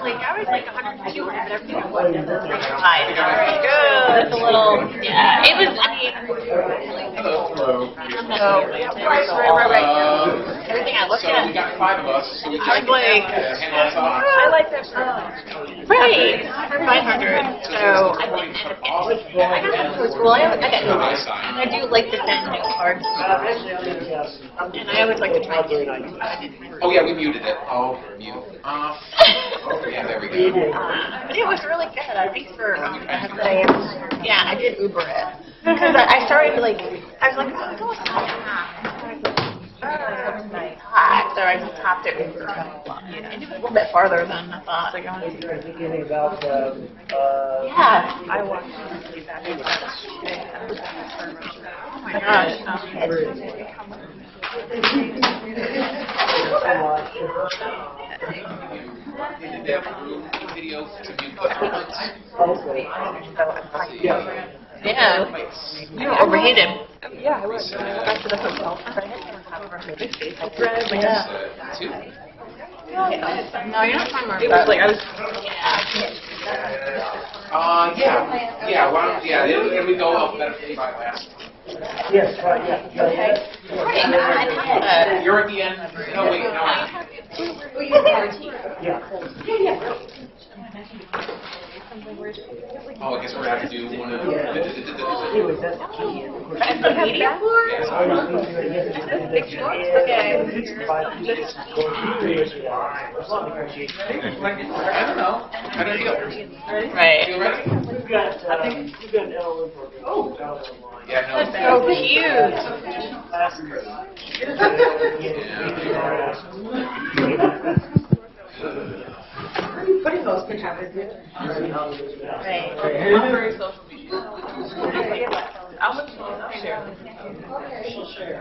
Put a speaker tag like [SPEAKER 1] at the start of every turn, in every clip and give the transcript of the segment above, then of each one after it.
[SPEAKER 1] Like, I was like 102, but everything was like 5. Good. It's a little, yeah. It was, I mean,
[SPEAKER 2] Hello.
[SPEAKER 1] right. Everything I looked at.
[SPEAKER 2] We got 5 of us. So we
[SPEAKER 1] I was like, I like that song. Right. For 500. So I didn't end up getting it. I got it for school. I got Ubers. And I do like the send new cards. And I always like to try to get it.
[SPEAKER 2] Oh, yeah, we muted it. Oh, mute. Yeah, there we go.
[SPEAKER 1] But it was really good. Thanks for saying. Yeah, I did Uber it. Because I started like, I was like, oh, I'll go with so I just hopped it Uber. And it was a little bit farther than I thought.
[SPEAKER 3] Yeah,
[SPEAKER 1] I watched Oh my gosh.
[SPEAKER 2] Video to mute
[SPEAKER 1] Yeah. You were overheated. Yeah, I was. I went back to the hotel. No, you're not talking about it. Was like, I was.
[SPEAKER 2] Yeah. Why don't, and we go alphabetically by last.
[SPEAKER 3] Yes, right, yeah.
[SPEAKER 1] Okay.
[SPEAKER 2] You're at the end. No, wait, no. Oh, I guess we're going to have to do one of the... I don't know. How do you feel?
[SPEAKER 1] Right.
[SPEAKER 2] Feel ready?
[SPEAKER 3] I think you've got an LLM for
[SPEAKER 2] Yeah, no.
[SPEAKER 1] That's so cute.
[SPEAKER 3] Putting those pictures in.
[SPEAKER 1] Right.
[SPEAKER 3] I'm very social media.
[SPEAKER 1] I'll share.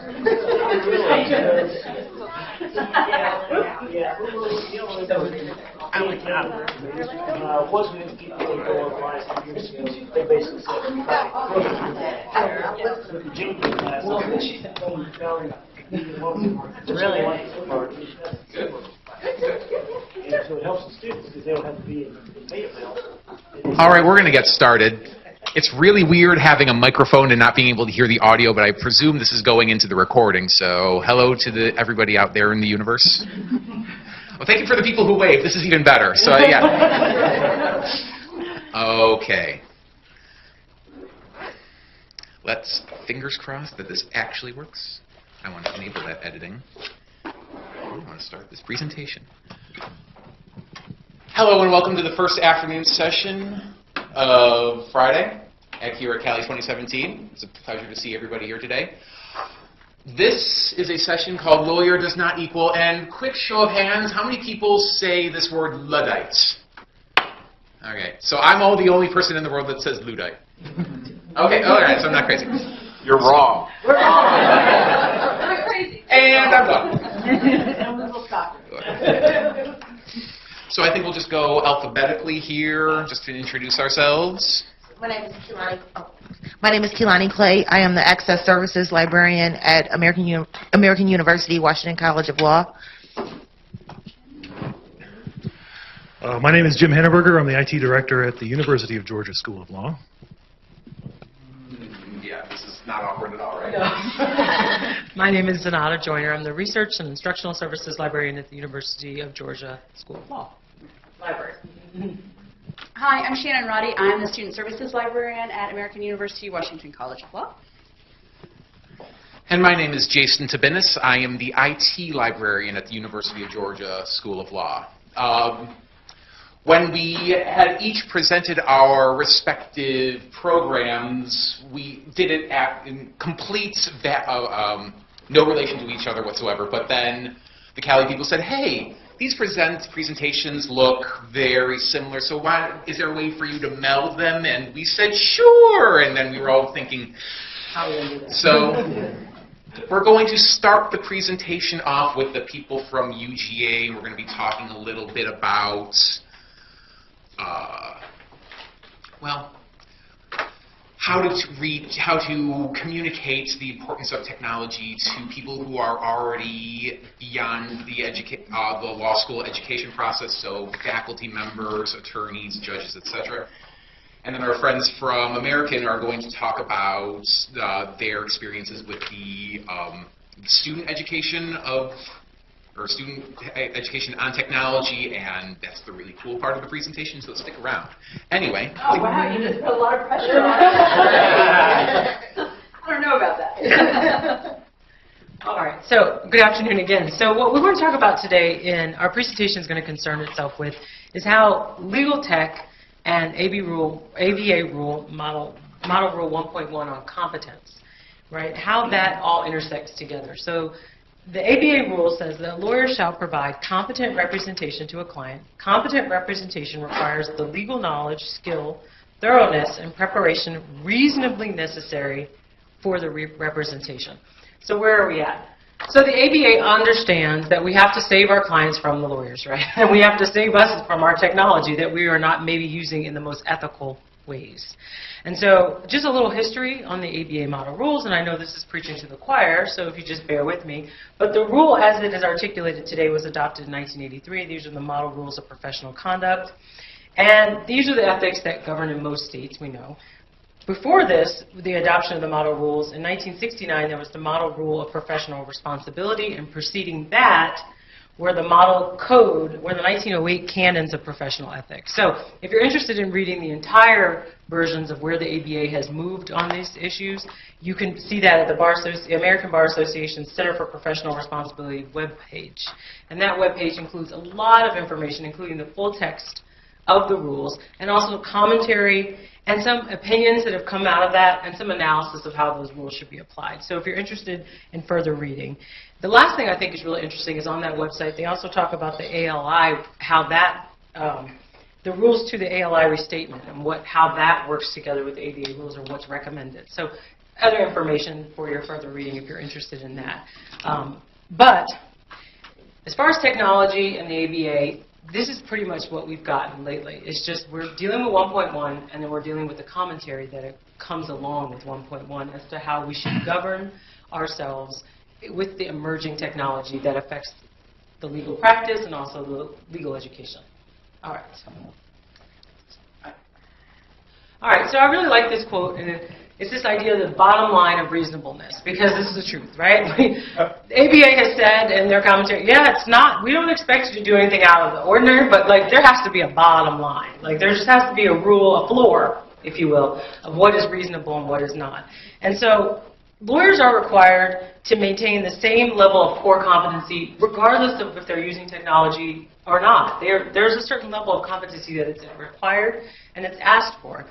[SPEAKER 1] I like that.
[SPEAKER 3] Wasn't people would go online some years ago. They basically said, with the Jenkins class,
[SPEAKER 1] Really?
[SPEAKER 2] Good.
[SPEAKER 3] And so it helps the students because they don't have to be in beta mail.
[SPEAKER 2] All right, we're going to get started. It's really weird having a microphone and not being able to hear the audio, but I presume this is going into the recording. So hello to everybody out there in the universe. Well, thank you for the people who waved. This is even better. So yeah. Okay. Let's fingers crossed that this actually works. I want to enable that editing. I want to start this presentation. Hello and welcome to the first afternoon session of Friday here at CALI 2017. It's a pleasure to see everybody here today. This is a session called Lawyer Does Not Equal, and quick show of hands, how many people say this word Luddites? Okay, so I'm the only person in the world that says Luddite. Okay, all right, so I'm not crazy. You're wrong.
[SPEAKER 1] We're crazy.
[SPEAKER 2] And I'm done. So I think we'll just go alphabetically here, just to introduce ourselves.
[SPEAKER 4] My name is Keelani Clay. I am the Access Services Librarian at American University, Washington College of Law.
[SPEAKER 5] My name is Jim Henneberger. I'm the IT Director at the University of Georgia School of Law.
[SPEAKER 2] Yeah, this is not awkward at all, right?
[SPEAKER 6] No. My name is Zanata Joyner. I'm the Research and Instructional Services Librarian at the University of Georgia School of Law.
[SPEAKER 1] Library.
[SPEAKER 7] Hi, I'm Shannon Roddy. I'm the Student Services Librarian at American University, Washington College of Law.
[SPEAKER 2] And my name is Jason Tabinis. I am the IT Librarian at the University of Georgia School of Law. When we had each presented our respective programs, we did it in complete no relation to each other whatsoever, but then the Cali people said, hey, these presentations look very similar, so is there a way for you to meld them? And we said, sure, and then we were all thinking, so we're going to start the presentation off with the people from UGA. We're going to be talking a little bit about, how to communicate the importance of technology to people who are already beyond the law school education process, so faculty members, attorneys, judges, etc. And then our friends from American are going to talk about their experiences with the student education on technology, and that's the really cool part of the presentation, so stick around. Anyway.
[SPEAKER 7] Oh, wow, you just put a lot of pressure on it. I don't know about that.
[SPEAKER 6] All right, so good afternoon again. So what we're going to talk about today in our presentation is going to concern itself with is how legal tech and ABA rule, model rule 1.1 on competence, right? How that all intersects together. So the ABA rule says that lawyers shall provide competent representation to a client. Competent representation requires the legal knowledge, skill, thoroughness, and preparation reasonably necessary for the representation. So where are we at? So the ABA understands that we have to save our clients from the lawyers, right? And we have to save us from our technology that we are not maybe using in the most ethical ways. And so just a little history on the ABA model rules, and I know this is preaching to the choir, so if you just bear with me. But the rule as it is articulated today was adopted in 1983. These are the model rules of professional conduct. And these are the ethics that govern in most states, we know. Before this, the adoption of the model rules, in 1969 there was the model rule of professional responsibility, and preceding that were the model code, were the 1908 canons of professional ethics. So if you're interested in reading the entire versions of where the ABA has moved on these issues, you can see that at the American Bar Association's Center for Professional Responsibility webpage. And that webpage includes a lot of information, including the full text of the rules, and also commentary and some opinions that have come out of that, and some analysis of how those rules should be applied. So if you're interested in further reading. The last thing I think is really interesting is on that website, they also talk about the ALI, how that, the rules to the ALI restatement, and how that works together with the ABA rules, or what's recommended. So other information for your further reading if you're interested in that. But as far as technology and the ABA, this is pretty much what we've gotten lately. It's just we're dealing with 1.1, and then we're dealing with the commentary that comes along with 1.1 as to how we should govern ourselves with the emerging technology that affects the legal practice and also the legal education. All right. All right, so I really like this quote, and it's this idea of the bottom line of reasonableness, because this is the truth, right? The ABA has said in their commentary, yeah, it's not, we don't expect you to do anything out of the ordinary, but like there has to be a bottom line. Like there just has to be a rule, a floor, if you will, of what is reasonable and what is not. And so lawyers are required to maintain the same level of core competency regardless of if they're using technology or not. There's a certain level of competency that is required and it's asked for.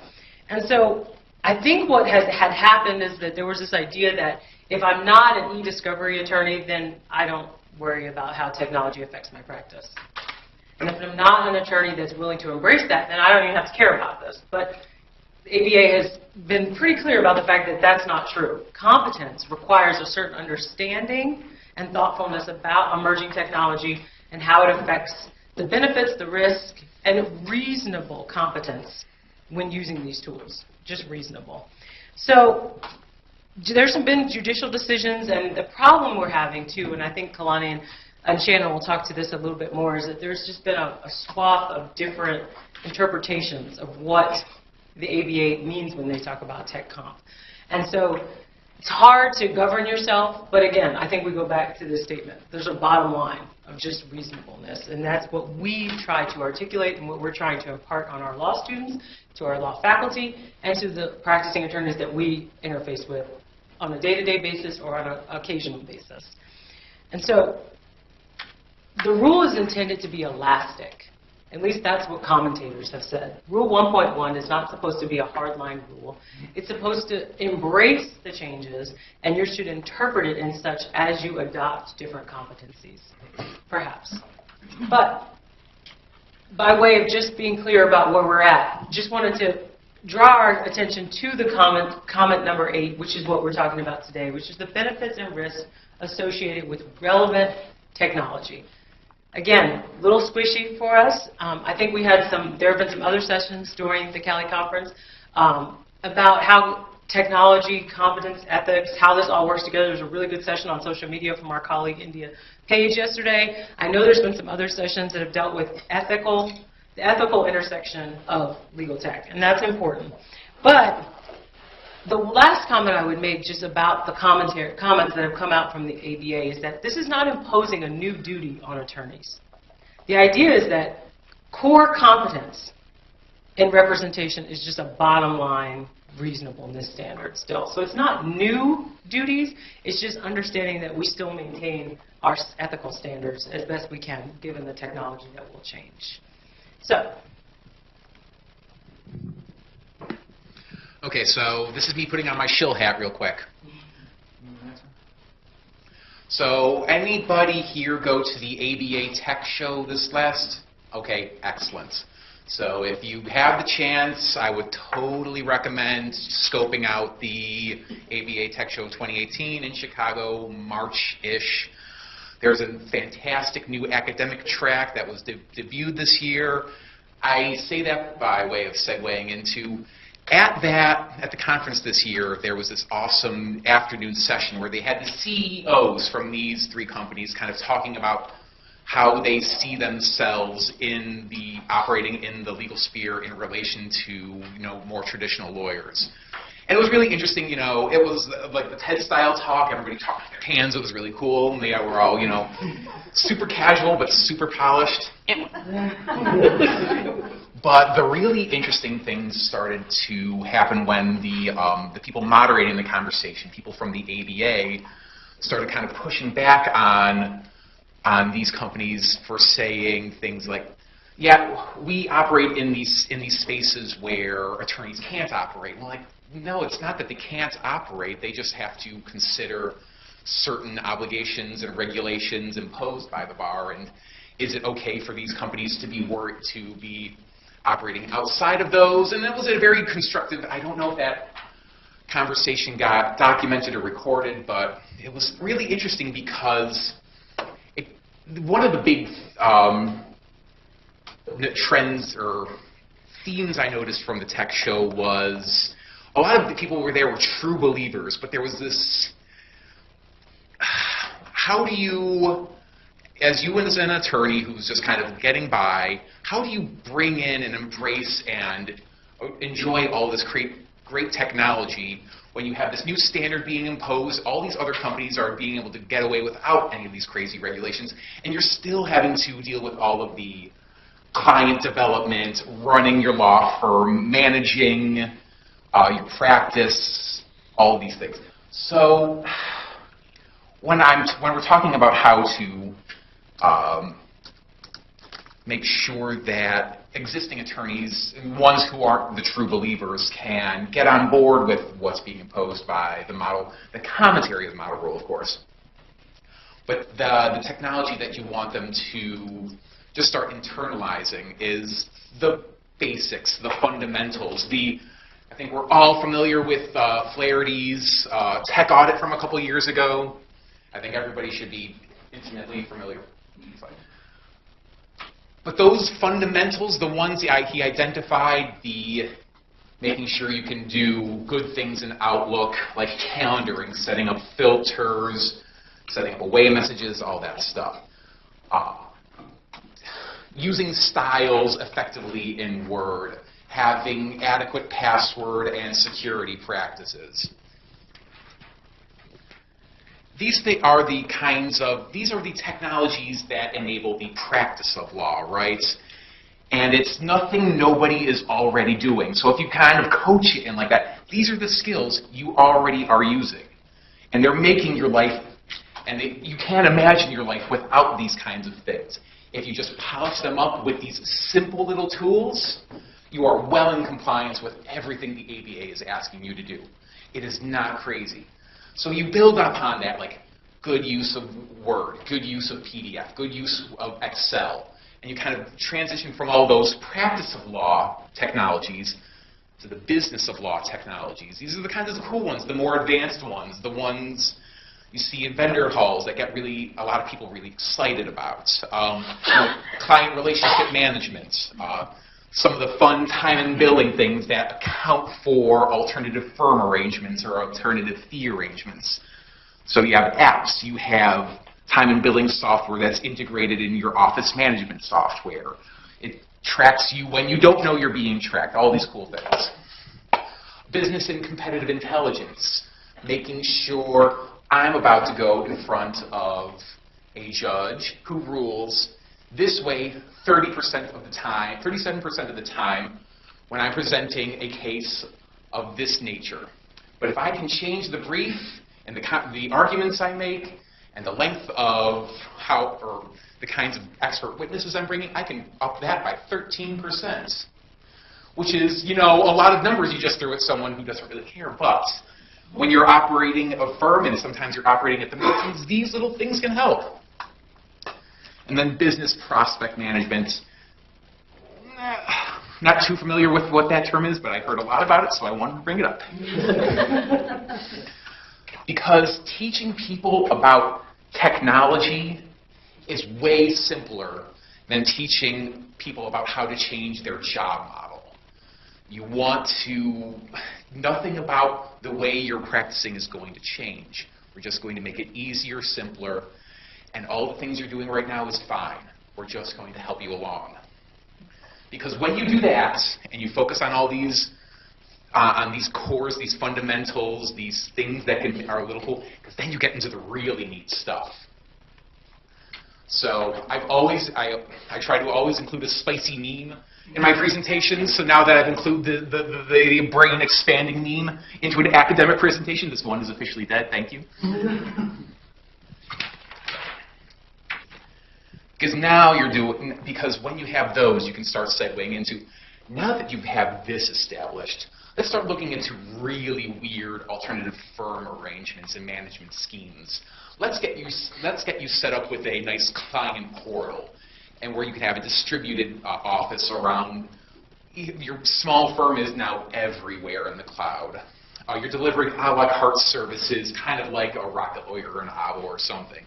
[SPEAKER 6] And so I think what had happened is that there was this idea that if I'm not an e-discovery attorney, then I don't worry about how technology affects my practice. And if I'm not an attorney that's willing to embrace that, then I don't even have to care about this. But the ABA has been pretty clear about the fact that that's not true. Competence requires a certain understanding and thoughtfulness about emerging technology and how it affects the benefits, the risk, and reasonable competence when using these tools. Just reasonable. So there's been judicial decisions, and the problem we're having too, and I think Kalani and Shannon will talk to this a little bit more, is that there's just been a swath of different interpretations of what the ABA means when they talk about tech comp. And so it's hard to govern yourself, but again, I think we go back to this statement. There's a bottom line of just reasonableness, and that's what we try to articulate and what we're trying to impart on our law students, to our law faculty, and to the practicing attorneys that we interface with on a day-to-day basis or on an occasional basis. And so the rule is intended to be elastic. At least that's what commentators have said. Rule 1.1 is not supposed to be a hardline rule. It's supposed to embrace the changes, and you should interpret it in such as you adopt different competencies, perhaps. But by way of just being clear about where we're at, just wanted to draw our attention to the comment number 8, which is what we're talking about today, which is the benefits and risks associated with relevant technology. Again, a little squishy for us. I think there have been some other sessions during the Cali conference about how technology, competence, ethics, how this all works together. There's a really good session on social media from our colleague India Page yesterday. I know there's been some other sessions that have dealt with the ethical intersection of legal tech, and that's important. But the last comment I would make just about the comments that have come out from the ABA is that this is not imposing a new duty on attorneys. The idea is that core competence in representation is just a bottom line reasonableness standard still. So it's not new duties, it's just understanding that we still maintain our ethical standards as best we can given the technology that will change. So.
[SPEAKER 2] Okay, so this is me putting on my shill hat real quick. So anybody here go to the ABA Tech Show this last? Okay, excellent. So if you have the chance, I would totally recommend scoping out the ABA Tech Show 2018 in Chicago, March-ish. There's a fantastic new academic track that was debuted this year. I say that by way of segueing into, at the conference this year, there was this awesome afternoon session where they had the CEOs from these 3 companies kind of talking about how they see themselves operating in the legal sphere in relation to, more traditional lawyers. And it was really interesting, it was like the TED-style talk, everybody talked with their hands, it was really cool, and they were all, super casual but super polished. But the really interesting things started to happen when the people moderating the conversation, people from the ABA, started kind of pushing back on these companies for saying things like, yeah, we operate in these spaces where attorneys can't operate. Well, like, no, it's not that they can't operate. They just have to consider certain obligations and regulations imposed by the bar. And is it okay for these companies to be operating outside of those? And that was a very constructive, I don't know if that conversation got documented or recorded, but it was really interesting because one of the big trends or themes I noticed from the tech show was a lot of the people who were there were true believers, but there was this, how do you, as you as an attorney who's just kind of getting by, how do you bring in and embrace and enjoy all this great technology when you have this new standard being imposed, all these other companies are being able to get away without any of these crazy regulations, and you're still having to deal with all of the client development, running your law firm, managing your practice, all of these things. So when we're talking about how to make sure that existing attorneys, ones who aren't the true believers, can get on board with what's being imposed by the model, the commentary of the model rule, of course. But the technology that you want them to just start internalizing is the basics, the fundamentals. I think we're all familiar with Flaherty's tech audit from a couple years ago. I think everybody should be intimately familiar. But those fundamentals, the ones he identified, the making sure you can do good things in Outlook, like calendaring, setting up filters, setting up away messages, all that stuff. Using styles effectively in Word, having adequate password and security practices. These are the technologies that enable the practice of law, right? And it's nothing nobody is already doing. So if you kind of coach it in like that, these are the skills you already are using. And they're making your life, and you can't imagine your life without these kinds of things. If you just polish them up with these simple little tools, you are well in compliance with everything the ABA is asking you to do. It is not crazy. So you build upon that, like good use of Word, good use of PDF, good use of Excel, and you kind of transition from all those practice of law technologies to the business of law technologies. These are the kinds of cool ones, the more advanced ones, the ones you see in vendor halls that get a lot of people really excited about. Client relationship management, some of the fun time and billing things that account for alternative firm arrangements or alternative fee arrangements. So you have apps, you have time and billing software that's integrated in your office management software. It tracks you when you don't know you're being tracked, all these cool things. Business and competitive intelligence, making sure I'm about to go in front of a judge who rules this way 30% of the time, 37% of the time when I'm presenting a case of this nature. But if I can change the brief and the arguments I make and the length of or the kinds of expert witnesses I'm bringing, I can up that by 13%, which is, you know, a lot of numbers you just threw at someone who doesn't really care. But when you're operating a firm and sometimes you're operating at the meetings, these little things can help. And then business prospect management. Not too familiar with what that term is, but I heard a lot about it, so I wanted to bring it up. Because teaching people about technology is way simpler than teaching people about how to change their job model. You want to, nothing about the way you're practicing is going to change. We're just going to make it easier, simpler, and all the things you're doing right now is fine. We're just going to help you along. Because when you do that, and you focus on all these, on these cores, these fundamentals, these things that are a little cool, because then you get into the really neat stuff. So I try to always include a spicy meme in my presentations. So now that I've included the brain expanding meme into an academic presentation, this one is officially dead. Thank you. Because now because when you have those, you can start segueing into, now that you have this established, let's start looking into really weird alternative firm arrangements and management schemes. Let's get you set up with a nice client portal, and where you can have a distributed office around. Your small firm is now everywhere in the cloud. You're delivering a la carte services, kind of like a Rocket Lawyer or an Avo or something.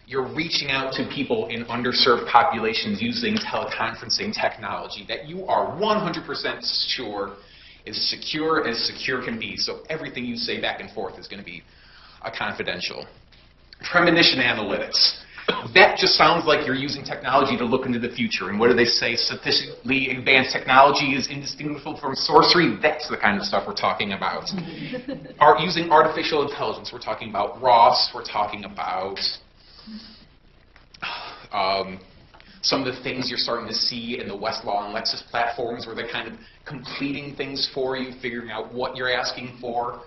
[SPEAKER 2] You're reaching out to people in underserved populations using teleconferencing technology that you are 100% sure is secure as secure can be. So everything you say back and forth is going to be confidential. Premonition analytics. That just sounds like you're using technology to look into the future. And what do they say? Sufficiently advanced technology is indistinguishable from sorcery. That's the kind of stuff we're talking about. Using artificial intelligence. We're talking about Ross. We're talking about some of the things you're starting to see in the Westlaw and Lexis platforms where they're kind of completing things for you, figuring out what you're asking for.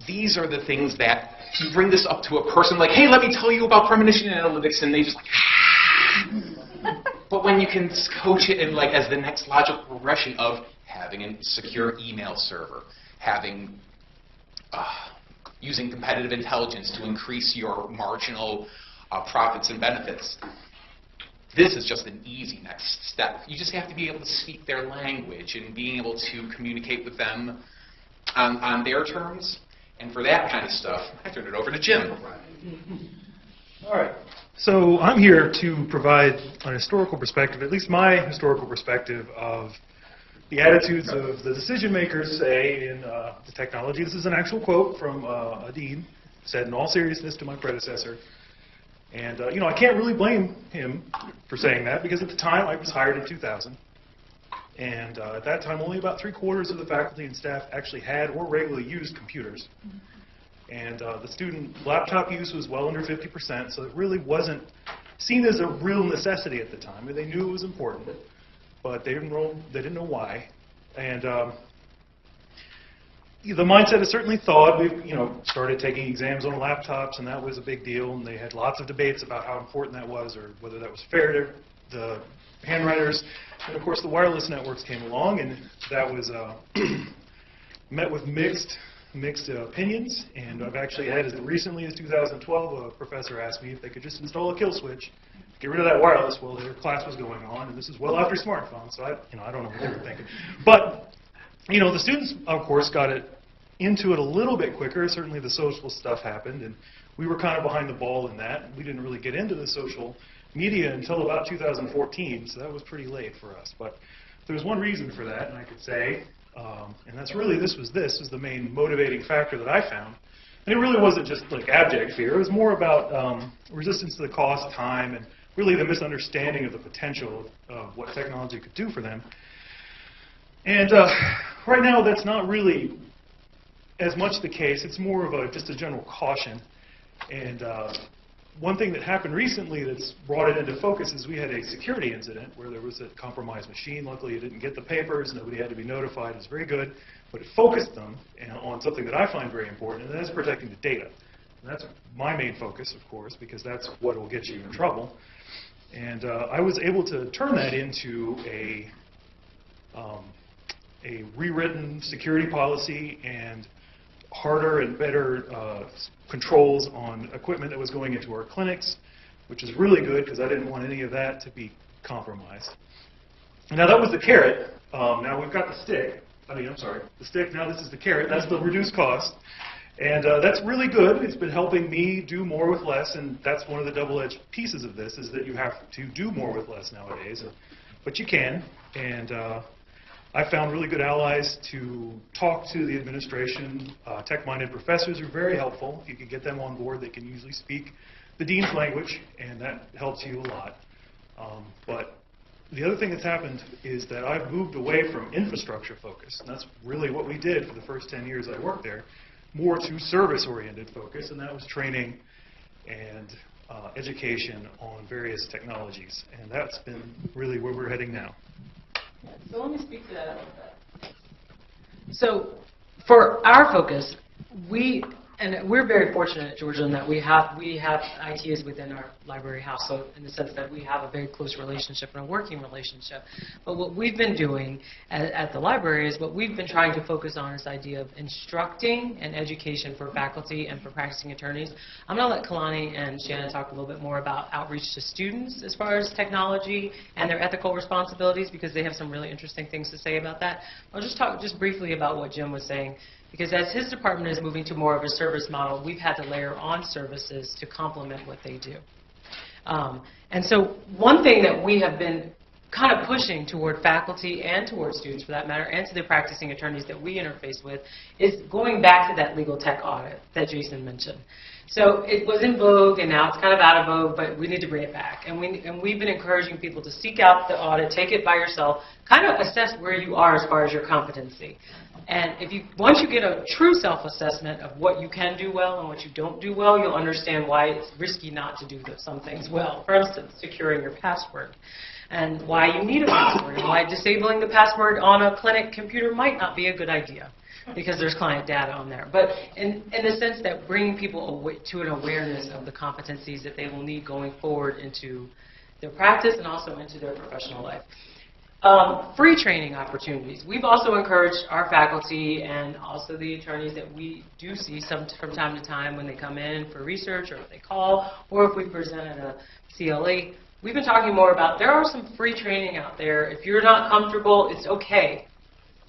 [SPEAKER 2] These are the things that you bring this up to a person like, hey, let me tell you about premonition analytics, and they just like, but when you can coach it in like as the next logical progression of having a secure email server, having using competitive intelligence to increase your marginal profits and benefits. This is just an easy next step. You just have to be able to speak their language and being able to communicate with them on their terms. And for that kind of stuff, I turn it over to Jim.
[SPEAKER 5] All right. So I'm here to provide an historical perspective, at least my historical perspective, of the attitudes of the decision makers, say, in the technology. This is an actual quote from a dean, said in all seriousness to my predecessor. And, you know, I can't really blame him for saying that, because at the time I was hired in 2000. And at that time, only about 3/4 of the faculty and staff actually had or regularly used computers. And the student laptop use was well under 50%, so it really wasn't seen as a real necessity at the time. They knew it was important, but they didn't know why. And the mindset has certainly thawed. We've started taking exams on laptops, and that was a big deal. And they had lots of debates about how important that was, or whether that was fair to the handwriters. And of course, the wireless networks came along, and that was met with mixed opinions. And I've actually had, as recently as 2012, a professor asked me if they could just install a kill switch, get rid of that wireless while their class was going on. And this is well after smartphones, so I don't know what they were thinking. But the students, of course, got into it a little bit quicker. Certainly the social stuff happened, and we were kind of behind the ball in that. We didn't really get into the social media until about 2014, so that was pretty late for us. But there's one reason for that, and I could say, and that's really, this was the main motivating factor that I found. And it really wasn't just like abject fear. It was more about resistance to the cost, time, and really the misunderstanding of the potential of what technology could do for them. And right now, that's not really as much the case. It's more of just a general caution. And one thing that happened recently that's brought it into focus is we had a security incident where there was a compromised machine. Luckily, it didn't get the papers. Nobody had to be notified. It was very good. But it focused them on something that I find very important, and that's protecting the data. And that's my main focus, of course, because that's what will get you in trouble. And I was able to turn that into a rewritten security policy and harder and better controls on equipment that was going into our clinics, which is really good because I didn't want any of that to be compromised. Now that was the carrot. Now we've got the stick. The stick. Now this is the carrot. That's the reduced cost. And that's really good. It's been helping me do more with less, and that's one of the double-edged pieces of this, is that you have to do more with less nowadays. But you can, and I found really good allies to talk to the administration. Tech-minded professors are very helpful. If you can get them on board, they can usually speak the dean's language, and that helps you a lot. But the other thing that's happened is that I've moved away from infrastructure focus, and that's really what we did for the first 10 years I worked there, more to service-oriented focus, and that was training and education on various technologies. And that's been really where we're heading now.
[SPEAKER 6] So let me speak to that a little bit. So for our focus, we're very fortunate at Georgia in that we have ITs within our library house, so in the sense that we have a very close relationship and a working relationship. But what we've been doing at the library is what we've been trying to focus on is the idea of instructing and education for faculty and for practicing attorneys. I'm going to let Kalani and Shannon talk a little bit more about outreach to students as far as technology and their ethical responsibilities, because they have some really interesting things to say about that. I'll just talk just briefly about what Jim was saying. Because as his department is moving to more of a service model, we've had to layer on services to complement what they do. And so one thing that we have been kind of pushing toward faculty and toward students, for that matter, and to the practicing attorneys that we interface with, is going back to that legal tech audit that Jason mentioned. So it was in vogue, and now it's kind of out of vogue, but we need to bring it back. And we've been encouraging people to seek out the audit, take it by yourself, kind of assess where you are as far as your competency. And once you get a true self-assessment of what you can do well and what you don't do well, you'll understand why it's risky not to do some things well. For instance, securing your password, and why you need a password, and why disabling the password on a clinic computer might not be a good idea, because there's client data on there. But in the sense that bringing people to an awareness of the competencies that they will need going forward into their practice and also into their professional life. Free training opportunities. We've also encouraged our faculty and also the attorneys that we do see from time to time when they come in for research, or if they call, or if we present at a CLA. We've been talking more about there are some free training out there. If you're not comfortable, it's okay.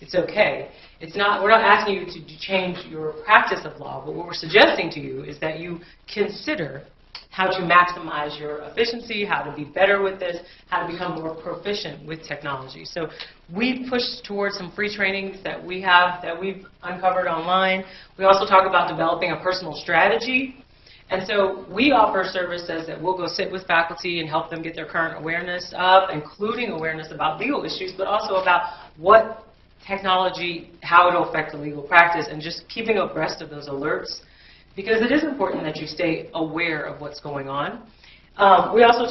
[SPEAKER 6] It's okay. We're not asking you to change your practice of law, but what we're suggesting to you is that you consider how to maximize your efficiency, how to be better with this, how to become more proficient with technology. So we push towards some free trainings that we've uncovered online. We also talk about developing a personal strategy. And so we offer services that we'll go sit with faculty and help them get their current awareness up, including awareness about legal issues, but also about what technology, how it will affect the legal practice, and just keeping abreast of those alerts. Because it is important that you stay aware of what's going on. We also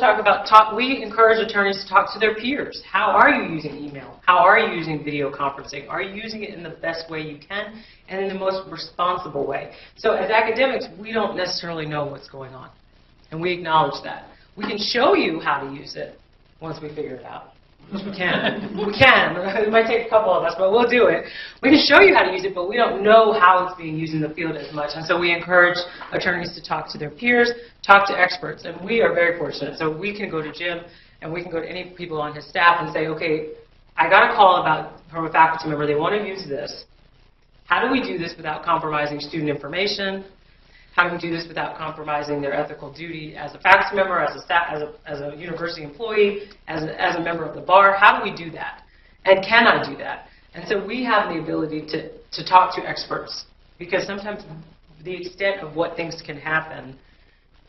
[SPEAKER 6] we encourage attorneys to talk to their peers. How are you using email? How are you using video conferencing? Are you using it in the best way you can and in the most responsible way? So as academics, we don't necessarily know what's going on, and we acknowledge that. We can show you how to use it once we figure it out. Which we can. We can. It might take a couple of us, but we'll do it. We can show you how to use it, but we don't know how it's being used in the field as much. And so we encourage attorneys to talk to their peers, talk to experts. And we are very fortunate. So we can go to Jim, and we can go to any people on his staff and say, okay, I got a call from a faculty member. They want to use this. How do we do this without compromising student information? How do we do this without compromising their ethical duty as a faculty member, as a university employee, as a member of the bar? How do we do that? And can I do that? And so we have the ability to talk to experts, because sometimes the extent of what things can happen,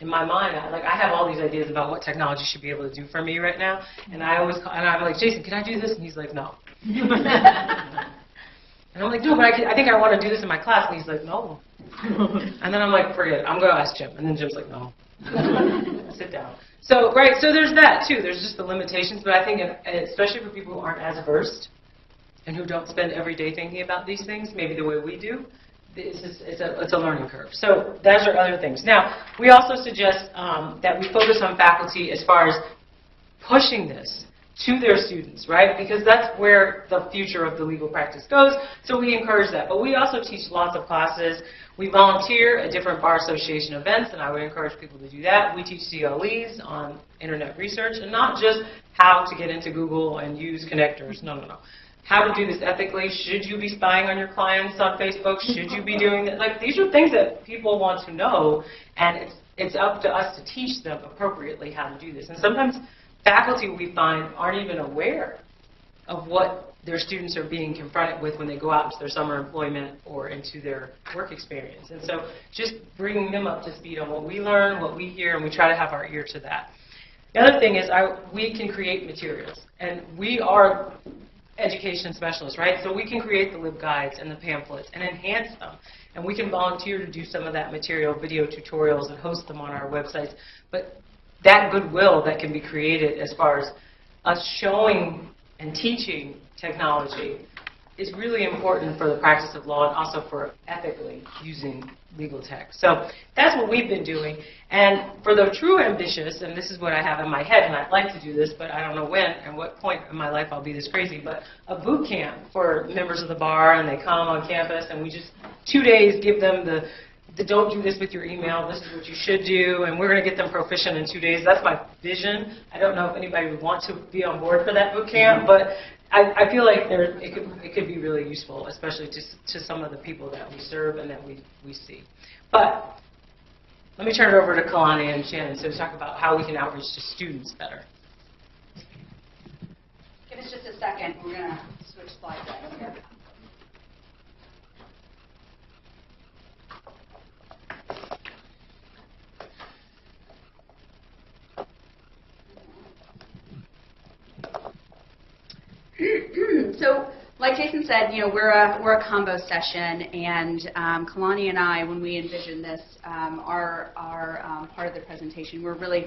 [SPEAKER 6] in my mind, I have all these ideas about what technology should be able to do for me right now, and I'm like, Jason, can I do this? And he's like, no. And I'm like, no, but I think I want to do this in my class. And he's like, no. And then I'm like, forget it. I'm going to ask Jim. And then Jim's like, no. Sit down. So, right, so there's that, too. There's just the limitations. But I think, especially for people who aren't as versed and who don't spend every day thinking about these things, maybe the way we do, it's a learning curve. So those are other things. Now, we also suggest that we focus on faculty as far as pushing this to their students, right? Because that's where the future of the legal practice goes, so we encourage that. But we also teach lots of classes. We volunteer at different bar association events, and I would encourage people to do that. We teach CLEs on internet research, and not just how to get into Google and use connectors. No, no, no. How to do this ethically. Should you be spying on your clients on Facebook? Should you be doing that? Like, these are things that people want to know, and it's up to us to teach them appropriately how to do this. And sometimes faculty, we find, aren't even aware of what their students are being confronted with when they go out into their summer employment or into their work experience. And so just bringing them up to speed on what we learn, what we hear, and we try to have our ear to that. The other thing is we can create materials, and we are education specialists, right? So we can create the LibGuides and the pamphlets and enhance them. And we can volunteer to do some of that material, video tutorials, and host them on our websites. But that goodwill that can be created as far as us showing and teaching technology is really important for the practice of law and also for ethically using legal tech. So that's what we've been doing. And for the true ambitious, and this is what I have in my head, and I'd like to do this, but I don't know when and what point in my life I'll be this crazy, but a boot camp for members of the bar, and they come on campus, and we just 2 days give them the don't do this with your email, this is what you should do, and we're going to get them proficient in 2 days. That's my vision. I don't know if anybody would want to be on board for that boot camp, but I feel like it could be really useful, especially to some of the people that we serve and that we see. But let me turn it over to Kalani and Shannon to talk about how we can outreach to students better.
[SPEAKER 7] Give us just a second. We're going to switch slides right here. So, like Jason said, we're a combo session, and Kalani and I, when we envisioned this, our part of the presentation, we're really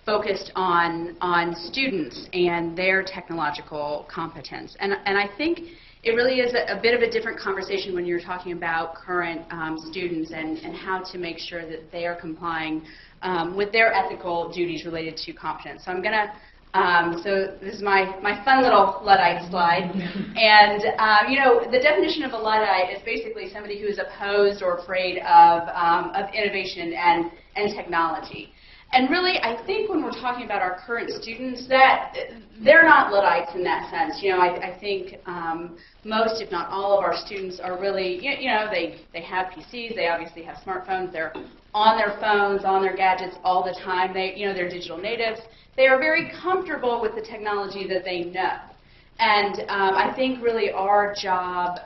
[SPEAKER 7] focused on students and their technological competence. And I think it really is a bit of a different conversation when you're talking about current students and how to make sure that they are complying with their ethical duties related to competence. So I'm going to so this is my fun little Luddite slide. And, the definition of a Luddite is basically somebody who is opposed or afraid of innovation and technology. And really, I think when we're talking about our current students, that they're not Luddites in that sense. I think most, if not all, of our students are really, they have PCs, they obviously have smartphones, they're on their phones, on their gadgets all the time. They're digital natives. They are very comfortable with the technology that they know. And I think really our job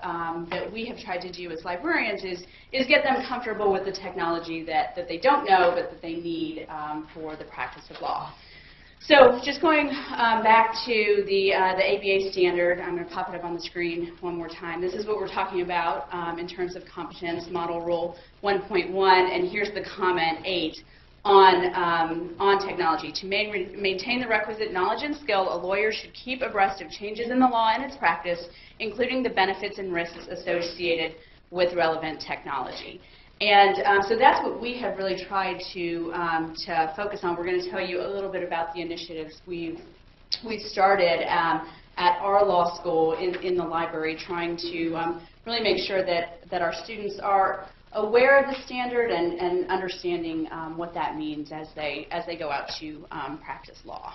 [SPEAKER 7] that we have tried to do as librarians is get them comfortable with the technology that they don't know but that they need for the practice of law. So just going back to the ABA standard, I'm going to pop it up on the screen one more time. This is what we're talking about in terms of competence model rule 1.1, and here's the comment 8. On technology. To maintain the requisite knowledge and skill, a lawyer should keep abreast of changes in the law and its practice, including the benefits and risks associated with relevant technology. And so that's what we have really tried to focus on. We're going to tell you a little bit about the initiatives we've started at our law school in the library, trying to really make sure that our students are aware of the standard and understanding what that means as they go out to practice law.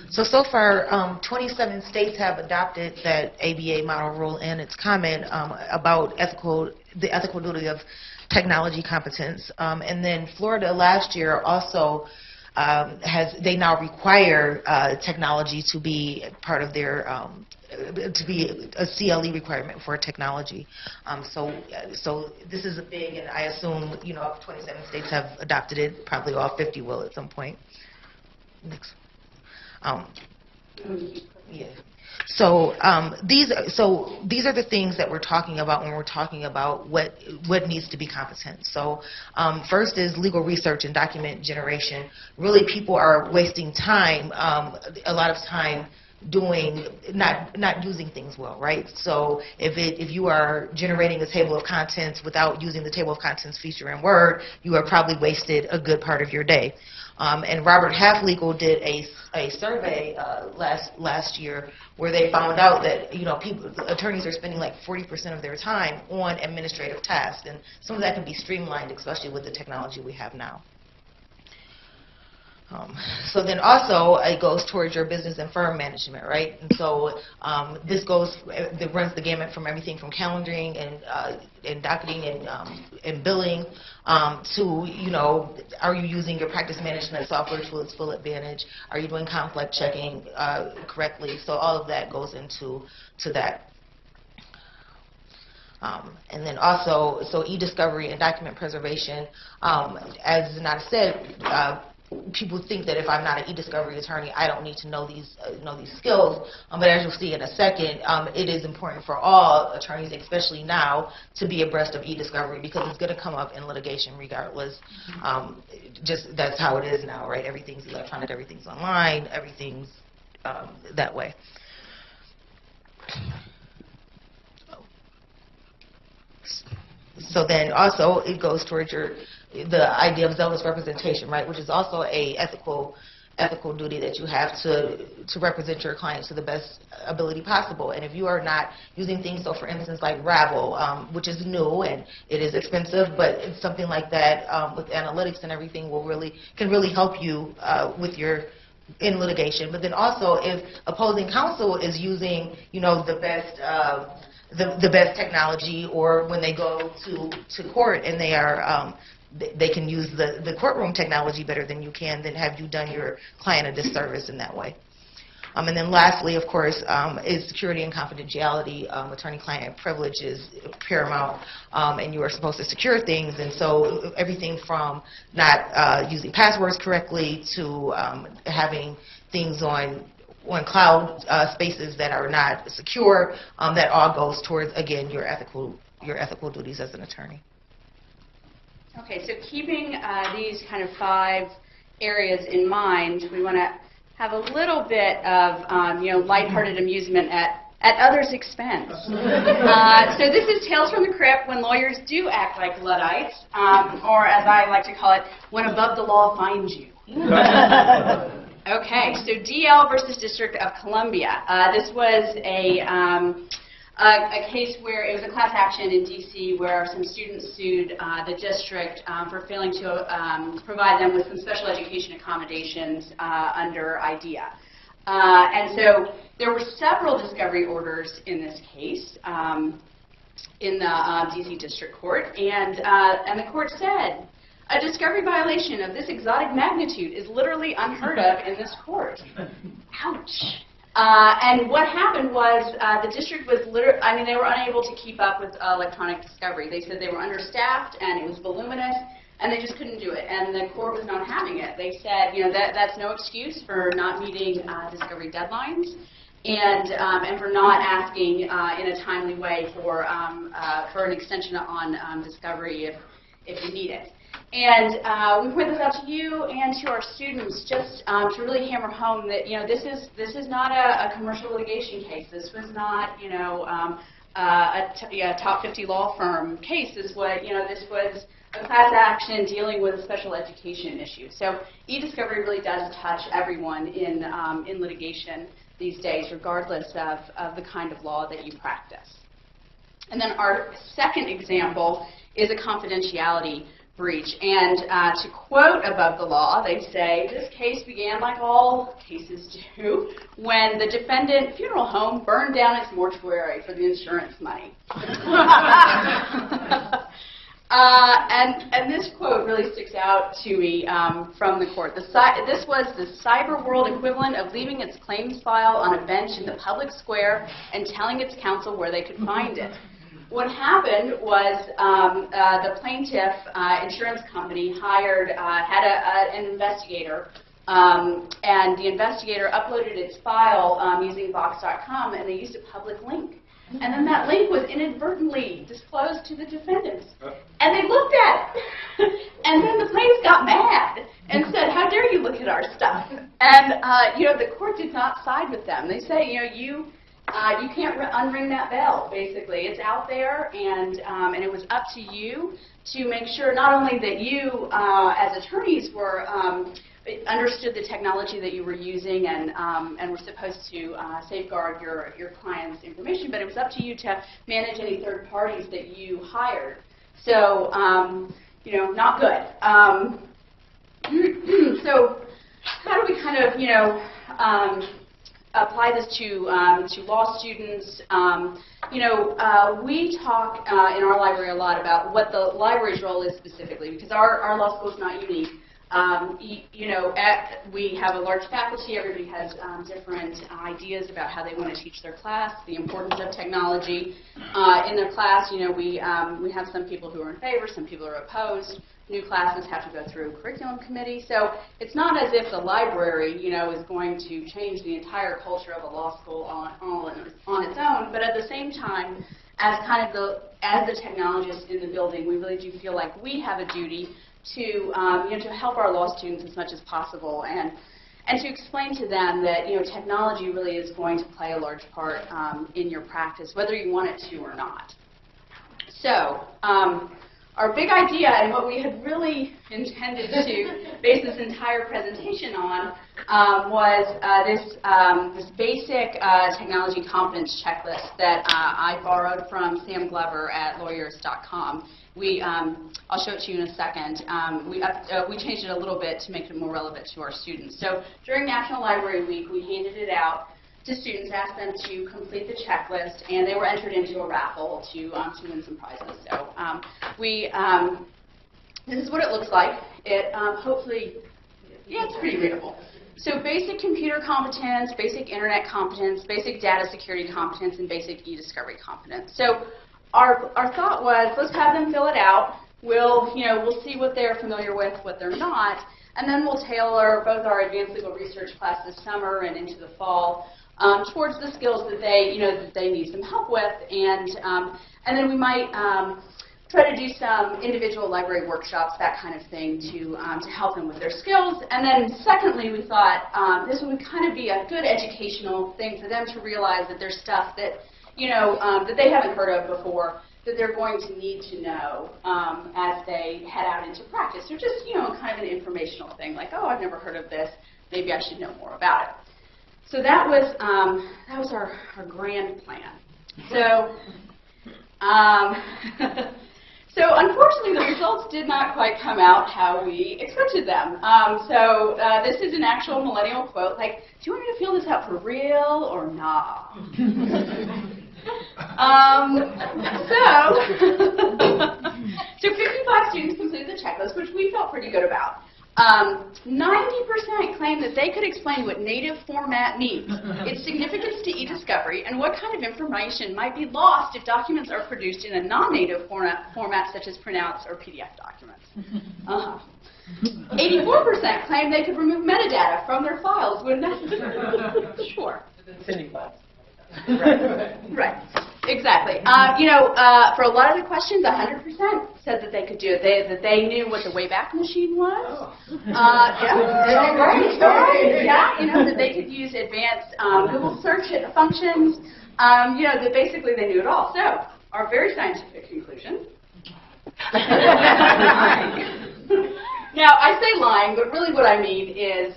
[SPEAKER 4] So far, 27 states have adopted that ABA model rule and its comment about the ethical duty of technology competence. And then Florida last year also they now require technology to be part of their to be a CLE requirement for technology. So this is a big, and I assume 27 states have adopted it. Probably all 50 will at some point. Next. Yeah. So these are the things that we're talking about when we're talking about what needs to be competent. So first is legal research and document generation. Really, people are wasting time, a lot of time, not using things well, right? So if you are generating a table of contents without using the table of contents feature in Word, you have probably wasted a good part of your day. And Robert Half Legal did a survey last year where they found out that attorneys are spending like 40% of their time on administrative tasks, and some of that can be streamlined, especially with the technology we have now. So then also it goes towards your business and firm management, right? And so this runs the gamut from everything from calendaring and docketing and billing to, are you using your practice management software to its full advantage? Are you doing conflict checking correctly? So all of that goes into that. And then also, so e-discovery and document preservation, as Nana said, people think that if I'm not an e-discovery attorney, I don't need to know these skills. But as you'll see in a second, it is important for all attorneys, especially now, to be abreast of e-discovery because it's going to come up in litigation regardless. Just that's how it is now, right? Everything's electronic, everything's online, everything's that way. So then also it goes towards the idea of zealous representation, right, which is also a ethical duty that you have to represent your clients to the best ability possible. And if you are not using things, so for instance like Rabble, which is new and it is expensive, but it's something like that with analytics and everything can really help you with your in litigation. But then also if opposing counsel is using the best technology, or when they go to court and they are they can use the courtroom technology better than you can, then have you done your client a disservice in that way. And then lastly, of course, is security and confidentiality. Attorney-client privilege is paramount, and you are supposed to secure things. And so everything from not using passwords correctly to having things on cloud spaces that are not secure, that all goes towards, again, your ethical duties as an attorney.
[SPEAKER 7] Okay, so keeping these kind of 5 areas in mind, we want to have a little bit of lighthearted amusement at others' expense. So this is Tales from the Crypt, when lawyers do act like Luddites, or as I like to call it, when above the law finds you. Okay, so DL versus District of Columbia. This was a case where it was a class action in D.C. where some students sued the district for failing to provide them with some special education accommodations under IDEA. And so there were several discovery orders in this case in the D.C. District Court, and the court said, a discovery violation of this exotic magnitude is literally unheard of in this court. Ouch. And what happened was the district was they were unable to keep up with electronic discovery. They said they were understaffed and it was voluminous and they just couldn't do it. And the court was not having it. They said, that's no excuse for not meeting discovery deadlines and for not asking in a timely way for an extension on discovery if you need it. And we point this out to you and to our students just to really hammer home that this is not a commercial litigation case. This was not a top 50 law firm case. This was a class action dealing with a special education issue. So e-discovery really does touch everyone in litigation these days, regardless of the kind of law that you practice. And then our second example is a confidentiality breach. And to quote above the law, they say, this case began like all cases do when the defendant funeral home burned down its mortuary for the insurance money. And this quote really sticks out to me from the court. This was the cyber world equivalent of leaving its claims file on a bench in the public square and telling its counsel where they could find it. What happened was the plaintiff insurance company had an investigator, and the investigator uploaded its file using Vox.com, and they used a public link. And then that link was inadvertently disclosed to the defendants. And they looked at it. And then the plaintiffs got mad and said, how dare you look at our stuff? And, the court did not side with them. They say, you can't unring that bell, basically. It's out there, and it was up to you to make sure not only that you, as attorneys, were understood the technology that you were using and were supposed to safeguard your client's information, but it was up to you to manage any third parties that you hired. So, not good. So, how do we kind of, apply this to law students? We talk in our library a lot about what the library's role is specifically, because our law school is not unique. We have a large faculty. Everybody has different ideas about how they want to teach their class, the importance of technology in their class. We have some people who are in favor, some people are opposed. New classes have to go through a curriculum committee. So it's not as if the library, is going to change the entire culture of a law school on its own. But at the same time, as the technologists in the building, we really do feel like we have a duty to help our law students as much as possible, and to explain to them that technology really is going to play a large part in your practice, whether you want it to or not. So our big idea, and what we had really intended to base this entire presentation on, was this basic technology competence checklist that I borrowed from Sam Glover at lawyers.com. I'll show it to you in a second. We changed it a little bit to make it more relevant to our students. So during National Library Week, we handed it out to students, asked them to complete the checklist, and they were entered into a raffle to win some prizes. So this is what it looks like. It hopefully, it's pretty readable. So basic computer competence, basic internet competence, basic data security competence, and basic e-discovery competence. So our thought was, let's have them fill it out. We'll see what they're familiar with, what they're not, and then we'll tailor both our advanced legal research class this summer and into the fall towards the skills that they need some help with, and then we might try to do some individual library workshops, that kind of thing, to help them with their skills. And then secondly, we thought this would kind of be a good educational thing for them to realize that there's stuff that that they haven't heard of before, that they're going to need to know as they head out into practice. Or just, kind of an informational thing, like, oh, I've never heard of this, maybe I should know more about it. So that was our grand plan. So, so unfortunately, the results did not quite come out how we expected them. This is an actual millennial quote, like, do you want me to fill this out for real or not? So 55 students completed the checklist, which we felt pretty good about. 90% claimed that they could explain what native format means, its significance to e-discovery, and what kind of information might be lost if documents are produced in a non-native format such as printouts or PDF documents. 84% claimed they could remove metadata from their files when necessary. Sure. Right. Exactly. For a lot of the questions, 100% said that they could do it. That they knew what the Wayback Machine was. That they could use advanced Google search functions. That basically they knew it all. So, our very scientific conclusion. Now, I say lying, but really what I mean is,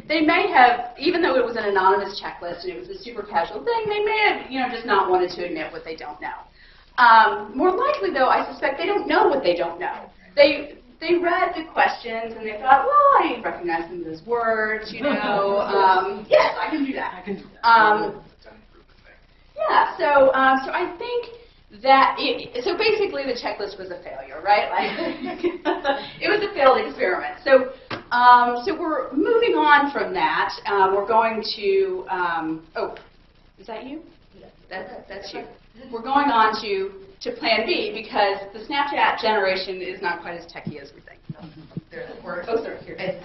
[SPEAKER 7] they may have, even though it was an anonymous checklist and it was a super casual thing, they may have, just not wanted to admit what they don't know. More likely, though, I suspect they don't know what they don't know. They read the questions and they thought, well, I recognize some of those words, yes, I can do that. So I think, so basically the checklist was a failure, right? Like it was a failed experiment. So we're moving on from that. We're going to oh, is that you? That's you. We're going on to Plan B because the Snapchat generation is not quite as techy as we think.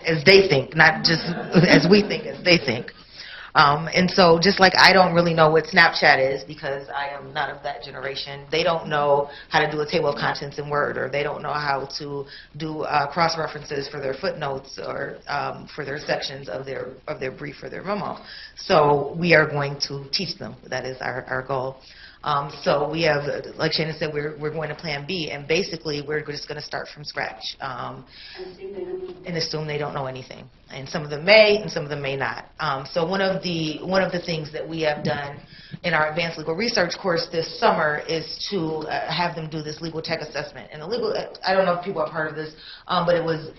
[SPEAKER 4] As they think, not just as we think, as they think. And so just like I don't really know what Snapchat is because I am not of that generation, they don't know how to do a table of contents in Word, or they don't know how to do cross-references for their footnotes or for their sections of their brief or their memo. So we are going to teach them. That is our goal. So we have, like Shannon said, we're going to Plan B, and basically we're just going to start from scratch and assume they don't know anything. And some of them may, and some of them may not. So one of the things that we have done in our advanced legal research course this summer is to have them do this legal tech assessment. And I don't know if people have heard of this, but it was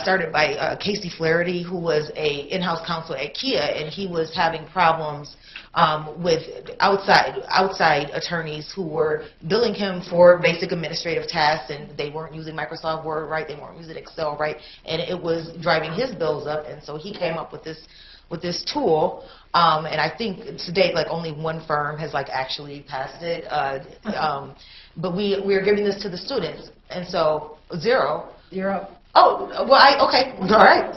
[SPEAKER 4] started by Casey Flaherty, who was a in-house counsel at Kia, and he was having problems with outside attorneys who were billing him for basic administrative tasks, and they weren't using Microsoft Word right, they weren't using Excel right, and it was driving his bills up. And so he came up with this tool, and I think to date, like, only one firm has actually passed it. But we are giving this to the students, and so zero. Oh, well, okay, all right.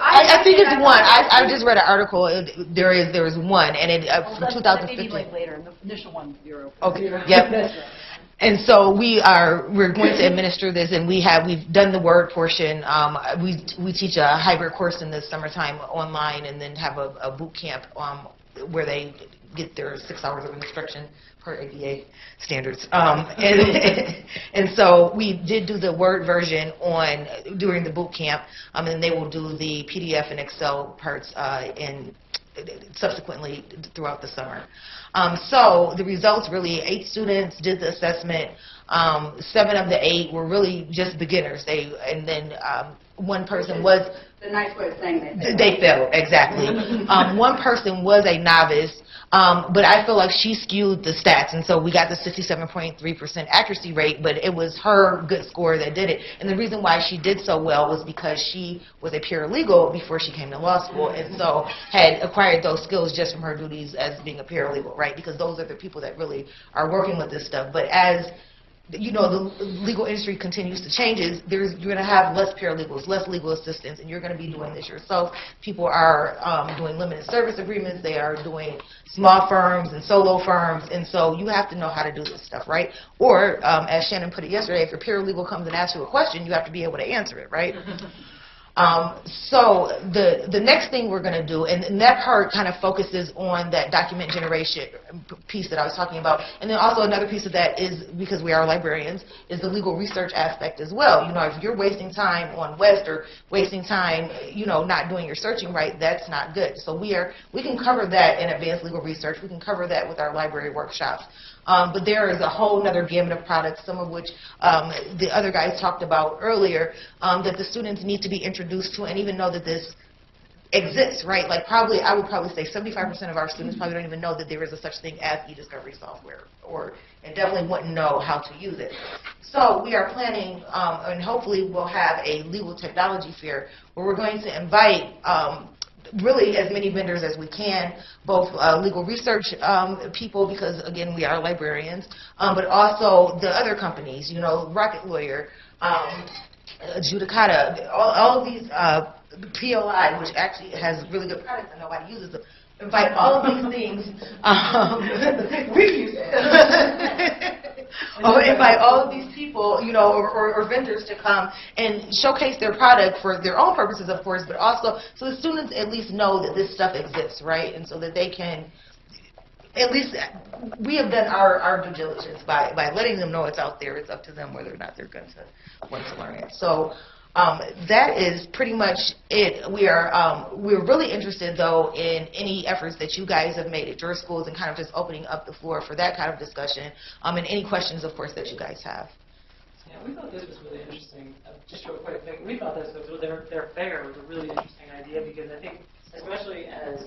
[SPEAKER 4] I think it's one. I just read an article. There is one, and it from 2015.
[SPEAKER 8] Maybe later, the initial one, 0.
[SPEAKER 4] Okay. Yep. And so we're going to administer this, and we've done the Word portion. We teach a hybrid course in the summertime online, and then have a boot camp where they get their 6 hours of instruction per ABA standards. And so we did do the Word version during the boot camp, and they will do the PDF and Excel parts subsequently throughout the summer. So the results really, 8 students did the assessment. 7 of the 8 were really just beginners. And then one person was...
[SPEAKER 7] The nice way of saying
[SPEAKER 4] they failed, exactly. One person was a novice, but I feel like she skewed the stats, and so we got the 67.3% accuracy rate, but it was her good score that did it. And the reason why she did so well was because she was a paralegal before she came to law school, and so had acquired those skills just from her duties as being a paralegal, right? Because those are the people that really are working with this stuff. But as you know, the legal industry continues to change, you're going to have less paralegals, less legal assistants, and you're going to be doing this yourself. People are doing limited service agreements. They are doing small firms and solo firms, and so you have to know how to do this stuff, right? Or, as Shannon put it yesterday, if your paralegal comes and asks you a question, you have to be able to answer it, right? So the next thing we're going to do, and that part kind of focuses on that document generation piece that I was talking about, and then also another piece of that is, because we are librarians, is the legal research aspect as well. You know, if you're wasting time on West or wasting time, you know, not doing your searching right, that's not good. So we can cover that in advanced legal research. We can cover that with our library workshops. But there is a whole other gamut of products, some of which the other guys talked about earlier, that the students need to be introduced to and even know that this exists, right? Like I would probably say 75% of our students probably don't even know that there is a such thing as e-discovery software, and definitely wouldn't know how to use it. So we are planning, and hopefully we'll have a legal technology fair where we're going to invite really as many vendors as we can, both legal research people, because again we are librarians, but also the other companies, you know, Rocket Lawyer, Judicata, all of these, POI, which actually has really good products and nobody uses them. Invite all of these things. We use it. Invite all of these people, you know, or vendors to come and showcase their product for their own purposes, of course, but also so the students at least know that this stuff exists, right? And so that they can, at least we have done our due diligence by letting them know it's out there. It's up to them whether or not they're going to want to learn it. So that is pretty much it. We're really interested, though, in any efforts that you guys have made at your schools and kind of just opening up the floor for that kind of discussion, and any questions, of course, that you guys have.
[SPEAKER 6] Yeah, we thought this was really interesting. Just real quick, we thought their fair was a really interesting idea, because I think, especially as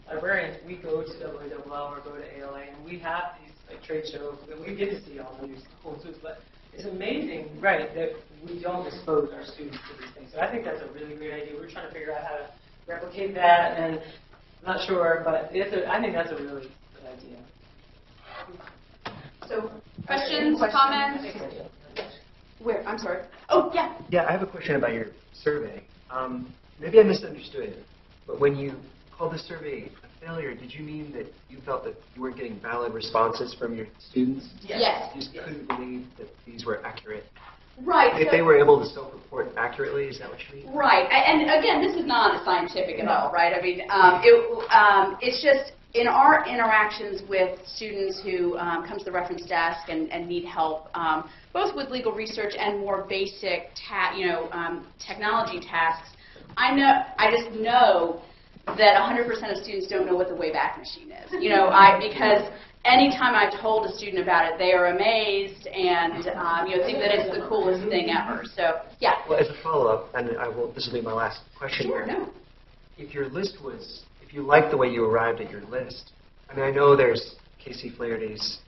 [SPEAKER 6] librarians, we go to WWL or go to ALA, and we have these trade show, and we get to see all these cool suits, but it's amazing, right, that we don't expose our students to these things. So I think that's a really great idea. We're trying to figure out how to replicate that, and I'm not sure, but I think that's a really good idea.
[SPEAKER 7] So, questions, comments? Where? I'm sorry. Oh, yeah.
[SPEAKER 9] Yeah, I have a question about your survey. Maybe I misunderstood it, but when you called the survey a failure, did you mean that you felt that you weren't getting valid responses from your students?
[SPEAKER 7] Yes.
[SPEAKER 9] You just couldn't believe that these were accurate?
[SPEAKER 7] Right.
[SPEAKER 9] If they were able to self-report accurately, is that what you mean?
[SPEAKER 7] Right. And again, this is not scientific at all, right? I mean, it's just in our interactions with students who come to the reference desk and need help, both with legal research and more basic, technology tasks. I just know that 100% of students don't know what the Wayback Machine is. Because anytime I've told a student about it, they are amazed and think that it's the coolest thing ever. So, yeah.
[SPEAKER 9] Well, as a follow-up, and this will be my last question.
[SPEAKER 7] Sure, no.
[SPEAKER 9] If your list was, if you liked the way you arrived at your list, I mean, I know there's Casey Flaherty's,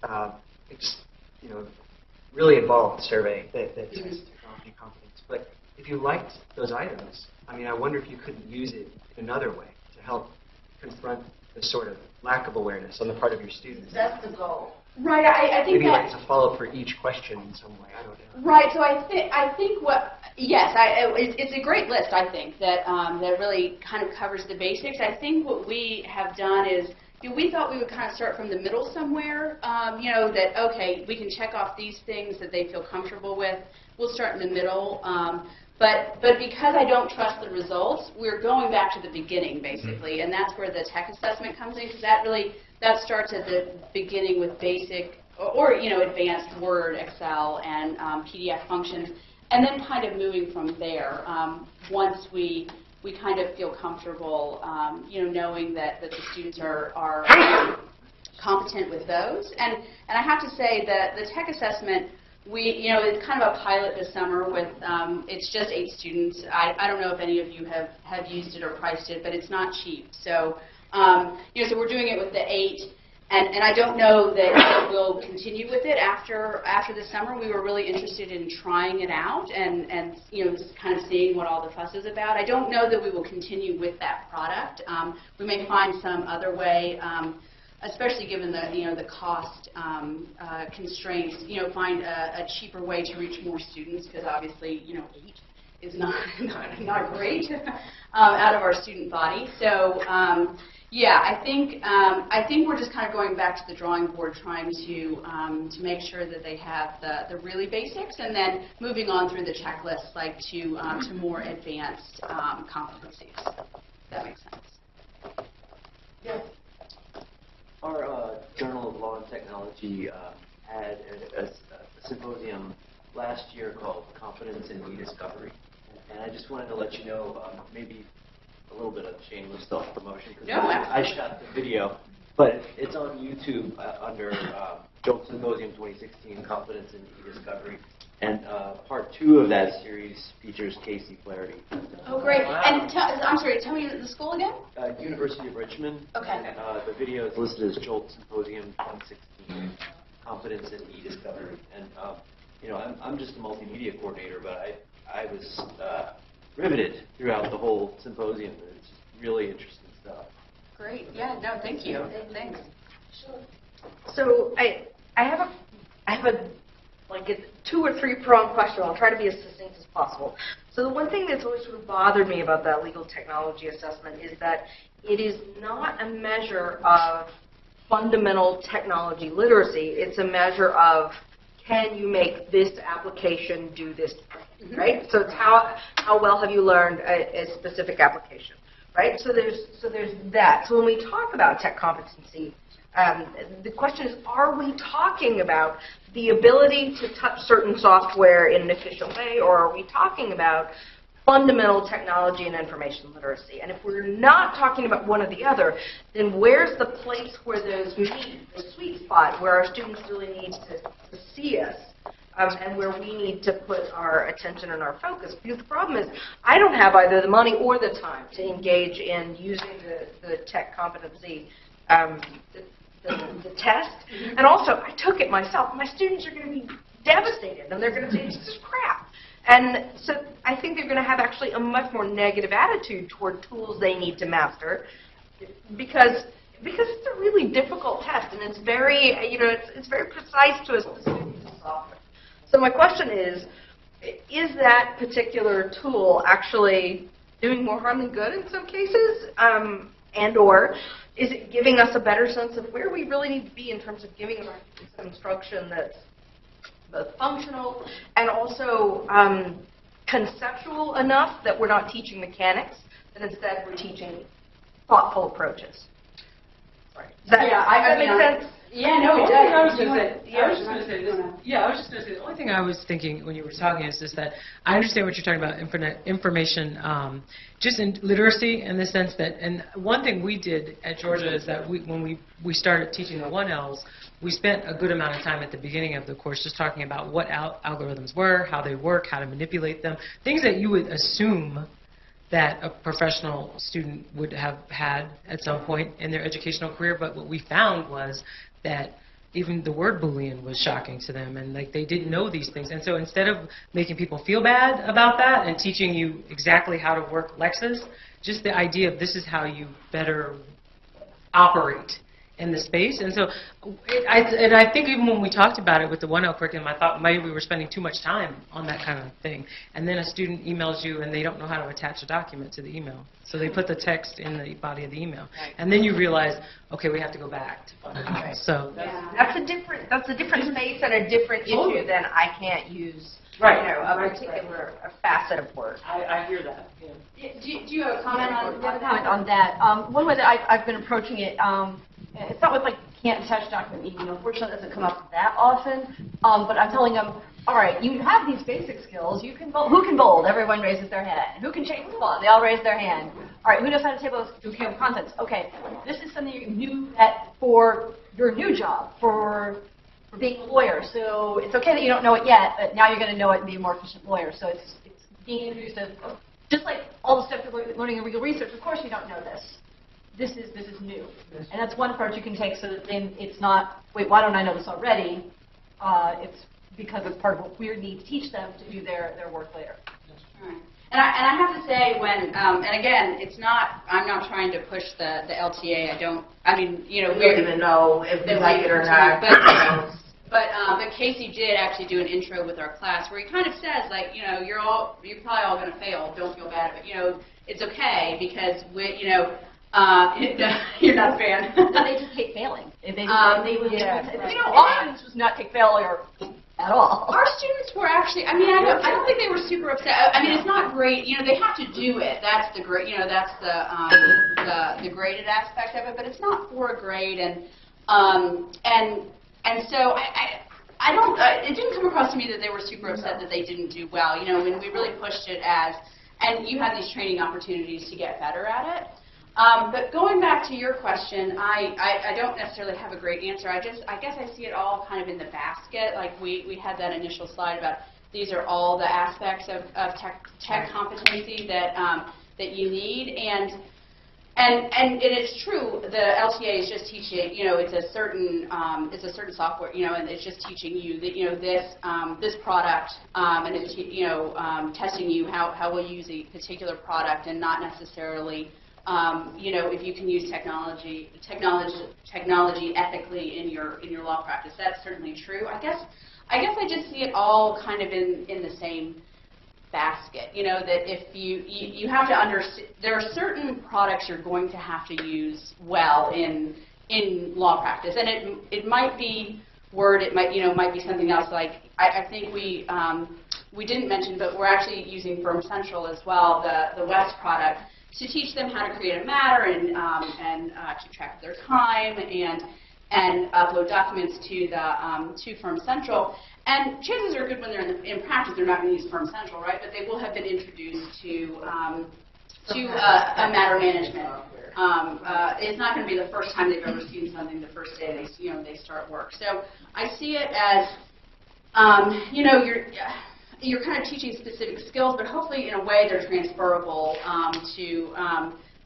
[SPEAKER 9] really involved survey that tests technology competence. But if you liked those items, I mean, I wonder if you couldn't use it in another way to help confront the sort of lack of awareness on the part of your students.
[SPEAKER 4] That's the goal.
[SPEAKER 7] Right. I think
[SPEAKER 9] maybe
[SPEAKER 7] that
[SPEAKER 9] like as a follow-up for each question in some way. I don't know.
[SPEAKER 7] Right. So I think it's a great list. I think that that really kind of covers the basics. I think what we have done is we thought we would kind of start from the middle somewhere. That okay, we can check off these things that they feel comfortable with. We'll start in the middle. But because I don't trust the results, we're going back to the beginning, basically, and that's where the tech assessment comes in, because that starts at the beginning with basic or advanced Word, Excel, and PDF functions, and then kind of moving from there. Once we kind of feel comfortable, knowing that the students are competent with those, and I have to say that the tech assessment. It's kind of a pilot this summer with, it's just 8 students. I don't know if any of you have used it or priced it, but it's not cheap. So, so we're doing it with the 8, and I don't know that we'll continue with it after the summer. We were really interested in trying it out and kind of seeing what all the fuss is about. I don't know that we will continue with that product. We may find some other way. Especially given the cost constraints, find a cheaper way to reach more students, because obviously 8 is not great out of our student body. So I think we're just kind of going back to the drawing board, trying to make sure that they have the really basics, and then moving on through the checklist, like to more advanced competencies. If that makes sense.
[SPEAKER 10] Yeah. Our Journal of Law and Technology had a symposium last year called Confidence in E-Discovery. And I just wanted to let you know, maybe a little bit of shameless self-promotion, because I shot the video, but it's on YouTube under Jolt Symposium 2016, Confidence in E-Discovery. And part 2 of that series features Casey Flaherty.
[SPEAKER 7] Oh, great. Wow. And I'm sorry, tell me the school again?
[SPEAKER 10] University of Richmond.
[SPEAKER 7] Okay.
[SPEAKER 10] And, the video is listed as Jolt Symposium 2016, Confidence in E-Discovery. And, I'm just a multimedia coordinator, but I was riveted throughout the whole symposium. It's really interesting stuff.
[SPEAKER 7] Great. Yeah, no, thank you. Thanks.
[SPEAKER 8] Sure. So I have a like a 2 or 3 pronged question. I'll try to be as succinct as possible. So the one thing that's always sort of bothered me about that legal technology assessment is that it is not a measure of fundamental technology literacy. It's a measure of, can you make this application do this thing, right? So it's how well have you learned a specific application, right? So there's that. So when we talk about tech competency, the question is, are we talking about the ability to touch certain software in an efficient way, or are we talking about fundamental technology and information literacy? And if we're not talking about one or the other, then where's the place where those meet, the sweet spot, where our students really need to see us, and where we need to put our attention and our focus? Because the problem is, I don't have either the money or the time to engage in using the tech competency the test. And also, I took it myself. My students are going to be devastated, and they're going to say, this is crap. And so I think they're going to have actually a much more negative attitude toward tools they need to master, because it's a really difficult test, and it's very, it's very precise to a specific piece of software. So my question is that particular tool actually doing more harm than good in some cases, and/or is it giving us a better sense of where we really need to be in terms of giving our students some instruction that's both functional and also conceptual enough that we're not teaching mechanics, but instead we're teaching thoughtful approaches? Sorry. Does that make sense?
[SPEAKER 7] Yeah, no, it does.
[SPEAKER 6] I was just going to say this. Yeah, I was just going to say the only thing I was thinking when you were talking is just that I understand what you're talking about, information, just in literacy in the sense that, and one thing we did at Georgia is that when we started teaching the 1Ls, we spent a good amount of time at the beginning of the course just talking about what algorithms were, how they work, how to manipulate them, things that you would assume that a professional student would have had at some point in their educational career. But what we found was that even the word Boolean was shocking to them, and like they didn't know these things. And so instead of making people feel bad about that and teaching you exactly how to work Lexis, just the idea of this is how you better operate in the space. And so I think even when we talked about it with the 1L curriculum, I thought maybe we were spending too much time on that kind of thing. And then a student emails you and they don't know how to attach a document to the email. So they put the text in the body of the email. And then you realize, okay, we have to go back to fundamentals. So
[SPEAKER 8] that's a different space and a different issue than I can't use a particular facet of work.
[SPEAKER 6] I hear that. Yeah.
[SPEAKER 7] Do you have a comment
[SPEAKER 11] on that? One way that I've been approaching it, it's not with like can't attach document meeting. Unfortunately, it doesn't come up that often. But I'm telling them, all right, you have these basic skills. You can bold. Who can bold? Everyone raises their hand. Who can change the font? They all raise their hand. All right, who knows how to table contents? Okay, this is something you knew that for your new job, for being a lawyer. So it's okay that you don't know it yet, but now you're going to know it and be a more efficient lawyer. So it's being introduced to, just like all the steps of learning in legal research. Of course, you don't know this. This is new, and that's one approach you can take. So that then it's not, wait, why don't I know this already? It's because it's part of what we need to teach them to do their work later.
[SPEAKER 7] Right. And I have to say, when and again, I'm not trying to push the LTA. We don't
[SPEAKER 8] even know if they like it or not.
[SPEAKER 7] But Casey did actually do an intro with our class where he kind of says, like, you're probably all going to fail. Don't feel bad, but it's okay because you're not a fan.
[SPEAKER 11] No, they just hate failing. All students just not take failure at all.
[SPEAKER 7] Our students were actually, I don't think they were super upset. It's not great. They have to do it. That's the grade. That's the graded aspect of it. But it's not for a grade, and so I don't. It didn't come across to me that they were super upset that they didn't do well. When we really pushed it as, and you had these training opportunities to get better at it. But going back to your question, I don't necessarily have a great answer. I guess I see it all kind of in the basket. Like we had that initial slide about these are all the aspects of tech competency that you need, and it is true. The LTA is just teaching. It's a certain software. And it's just teaching you that this product, and it's testing you how we'll use a particular product, and not necessarily. If you can use technology ethically in your law practice, that's certainly true. I guess I just see it all kind of in the same basket. That if you have to understand, there are certain products you're going to have to use well in law practice, and it might be Word, it might be something else. Like I think we didn't mention, but we're actually using Firm Central as well, the West product, to teach them how to create a matter and keep track of their time and upload documents to Firm Central. And chances are good when they're in practice, they're not going to use Firm Central, right? But they will have been introduced to a matter management. It's not going to be the first time they've ever seen something the first day they start work. So I see it as you're kind of teaching specific skills, but hopefully in a way they're transferable to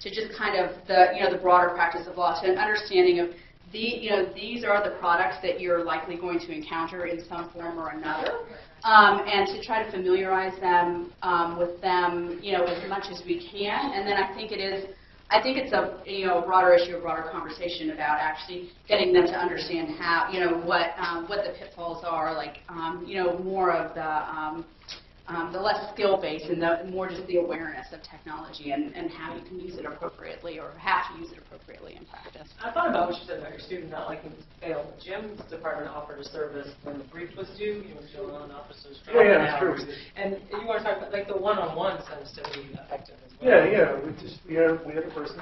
[SPEAKER 7] just kind of the broader practice of law, to an understanding of these are the products that you're likely going to encounter in some form or another, and to try to familiarize them with them, as much as we can. And then I think it's a broader issue, a broader conversation about actually getting them to understand how, what the pitfalls are, like, more of the less skill-based and the more just the awareness of technology and how you can use it appropriately or have to use it appropriately in practice.
[SPEAKER 6] I thought about what you said about your student not liking to fail. Jim's department offered a service when the brief was due. You were still on officers for
[SPEAKER 3] that's true.
[SPEAKER 6] And you want to talk about, like, the one-on-one seems to be effective as well.
[SPEAKER 3] Yeah.
[SPEAKER 5] We had a person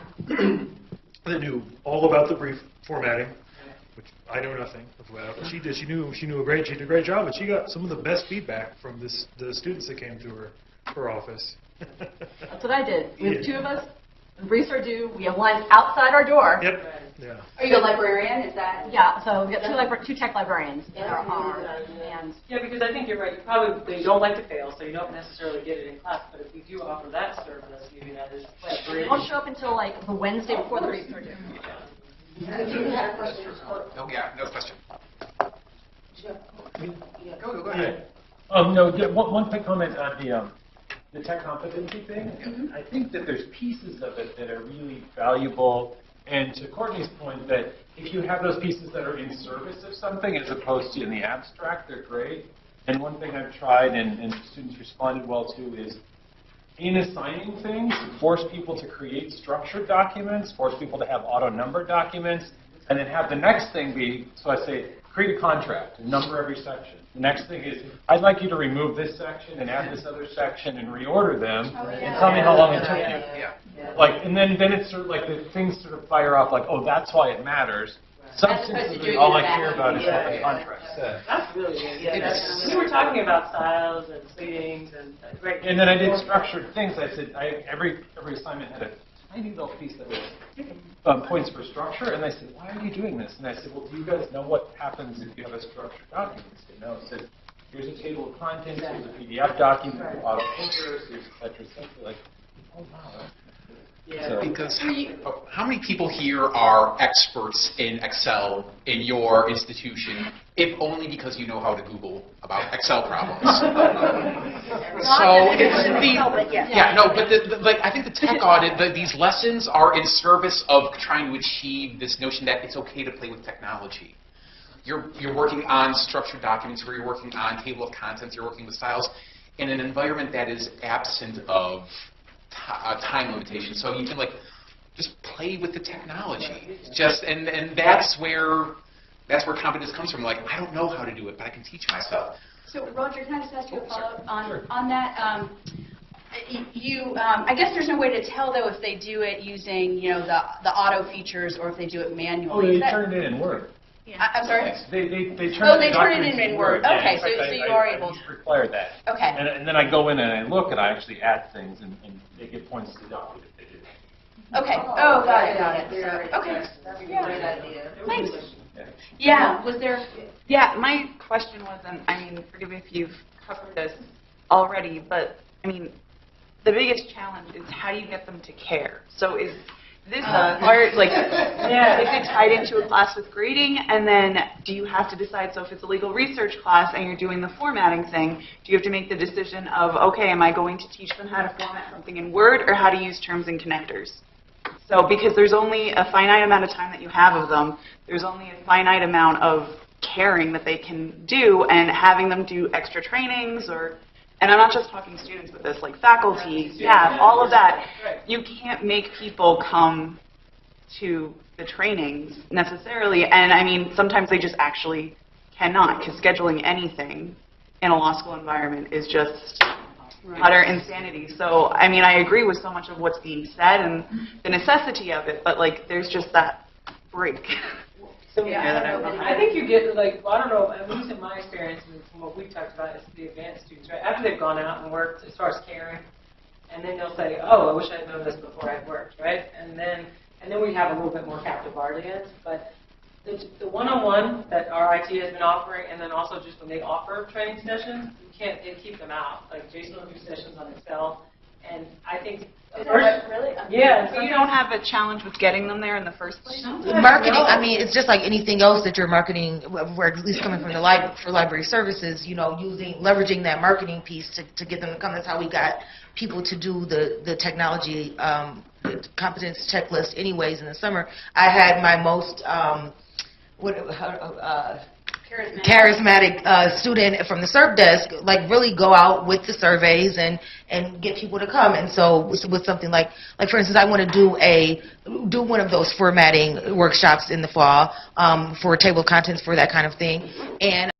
[SPEAKER 5] that knew all about the brief formatting, which I know nothing about. But she did. She did a great job, and she got some of the best feedback from the students that came to her office.
[SPEAKER 11] That's what I did. We have two of us. The briefs are due. We have lines outside our door.
[SPEAKER 5] Yep. Yeah.
[SPEAKER 7] Are you a librarian? Is that?
[SPEAKER 11] Yeah. So we got two tech librarians in our arm. And
[SPEAKER 6] yeah, because I think you're right. They don't like to fail, so you don't necessarily get it in class. But if we do offer that service, maybe that is.
[SPEAKER 11] They won't show up until like the Wednesday before the briefs are due.
[SPEAKER 2] Oh, yeah, no question. Go ahead.
[SPEAKER 12] One quick comment on the tech competency thing.
[SPEAKER 2] Mm-hmm.
[SPEAKER 12] I think that there's pieces of it that are really valuable. And to Courtney's point, that if you have those pieces that are in service of something as opposed to in the abstract, they're great. And one thing I've tried and students responded well to is in assigning things, force people to create structured documents, force people to have auto-numbered documents, and then have the next thing be, so I say, create a contract, and number every section. The next thing is, I'd like you to remove this section and add this other section and reorder them, and tell me how long it took you.
[SPEAKER 2] Yeah.
[SPEAKER 12] Like, and then it's sort of like the things sort of fire off, like, oh, that's why it matters. Substantively, all I care about is what the contract said.
[SPEAKER 6] That's really good. We were talking about styles and pleadings and great.
[SPEAKER 12] And then I did structured things. I said every assignment had a tiny little piece that was points for structure. And I said, why are you doing this? And I said, well, do you guys know what happens if you have a structured document? They know. I said, here's a table of contents, here's a PDF document, auto filters, here's et cetera. Like, oh wow.
[SPEAKER 2] Yeah. Because how many people here are experts in Excel in your institution, if only because you know how to Google about Excel problems? So but I think the tech audit, these lessons are in service of trying to achieve this notion that it's okay to play with technology. You're working on structured documents, or you're working on table of contents, you're working with styles in an environment that is absent of time limitation, so you can just play with the technology. And that's where competence comes from. Like, I don't know how to do it, but I can teach myself.
[SPEAKER 7] So Roger, can I just ask you a follow-up on that? I guess there's no way to tell though if they do it using the auto features or if they do it manually.
[SPEAKER 12] Oh, they turn it in Word.
[SPEAKER 7] Yeah. I'm sorry?
[SPEAKER 12] They
[SPEAKER 7] turn it in Word. Okay, so you are able to.
[SPEAKER 12] I require that.
[SPEAKER 7] Okay.
[SPEAKER 12] And then I go in and I look and I actually add things and they get points to the document if they do.
[SPEAKER 7] Okay. Oh, got it. Okay.
[SPEAKER 8] That's a great idea.
[SPEAKER 7] Thanks.
[SPEAKER 13] Yeah.
[SPEAKER 7] Was there?
[SPEAKER 13] Yeah, my question wasn't, forgive me if you've covered this already, but, the biggest challenge is how do you get them to care? So is this part, is it tied into a class with grading? And then do you have to decide, so if it's a legal research class and you're doing the formatting thing, do you have to make the decision of, okay, am I going to teach them how to format something in Word or how to use terms and connectors? So because there's only a finite amount of time that you have of them, there's only a finite amount of caring that they can do, and having them do extra trainings and I'm not just talking students with this, like faculty, staff, all of that. You can't make people come to the trainings necessarily, and sometimes they just actually cannot, because scheduling anything in a law school environment is just utter insanity. So, I agree with so much of what's being said and the necessity of it, but there's just that break.
[SPEAKER 6] I think you get, I don't know, at least in my experience from what we've talked about, is the advanced students, right? After they've gone out and worked, as far as caring, and then they'll say, oh, I wish I'd known this before I'd worked, right? And then we have a little bit more captive audience, but the one-on-one that our IT has been offering, and then also just when they offer training sessions, they keep them out. Like Jason will do sessions on Excel, And I think,
[SPEAKER 13] Really?
[SPEAKER 6] yeah.
[SPEAKER 13] So you don't have a challenge with getting them there in the first place?
[SPEAKER 4] Marketing, I mean, it's just like anything else that you're marketing, or at least coming from the for library services, you know, leveraging that marketing piece to get them to come. That's how we got people to do the technology competence checklist anyways in the summer. I had my most, charismatic student from the serve desk, like really go out with the surveys and get people to come. And so with something like for instance, I want to do one of those formatting workshops in the fall for table of contents for that kind of thing. And